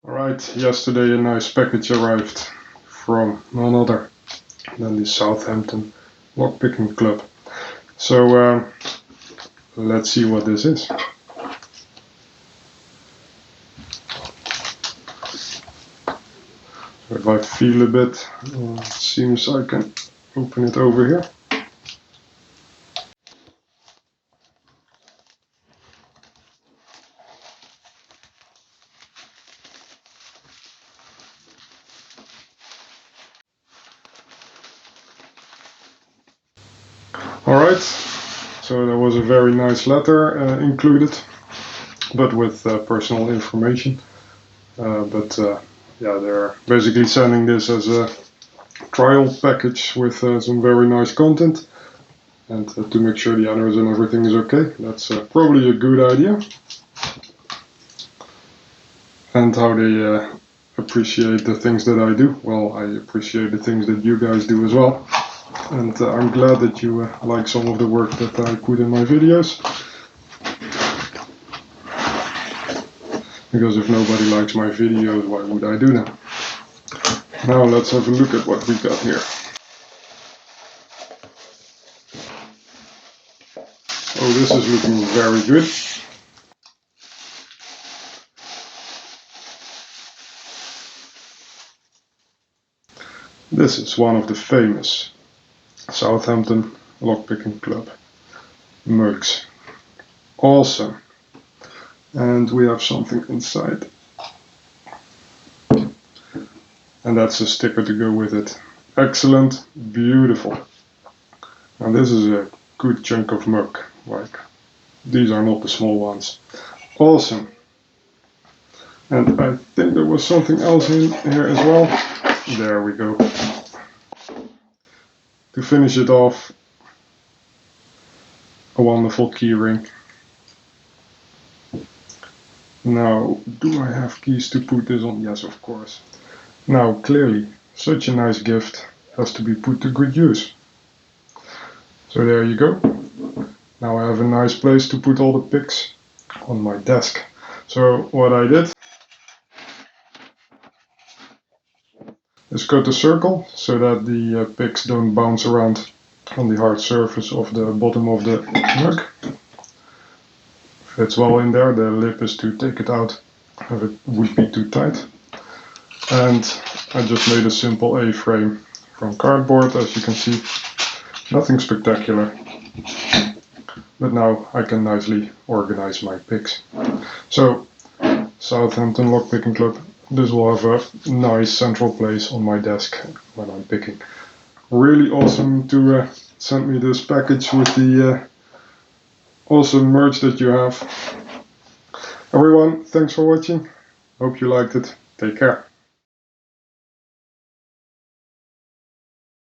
Alright, yesterday a nice package arrived from none other than the Southampton Lock Picking Club. So let's see what this is. If I feel a bit, it seems I can open it over here. Alright, so there was a very nice letter included, but with personal information. Yeah, they're basically sending this as a trial package with some very nice content, and to make sure the others and everything is okay. That's probably a good idea. And how they appreciate the things that I do. Well, I appreciate the things that you guys do as well. And I'm glad that you like some of the work that I put in my videos. Because if nobody likes my videos, why would I do them? Now let's have a look at what we got here. Oh, this is looking very good. This is one of the famous Southampton Lock Picking Club mugs. Awesome. And we have something inside. And that's a sticker to go with it. Excellent, beautiful. And this is a good chunk of mug. Like, these are not the small ones. Awesome. And I think there was something else in here as well. There we go. To finish it off, a wonderful keyring. Now, do I have keys to put this on? Yes, of course. Now, clearly, such a nice gift has to be put to good use. So there you go. Now I have a nice place to put all the picks on my desk. So what I did is cut a circle so that the picks don't bounce around on the hard surface of the bottom of the mug. Fits well in there. The lip is to take it out if it would be too tight. And I just made a simple A-frame from cardboard, as you can see. Nothing spectacular. But now I can nicely organize my picks. So, Southampton Lock Picking Club. This will have a nice central place on my desk when I'm picking. Really awesome to send me this package with the awesome merch that you have. Everyone, thanks for watching. Hope you liked it. Take care.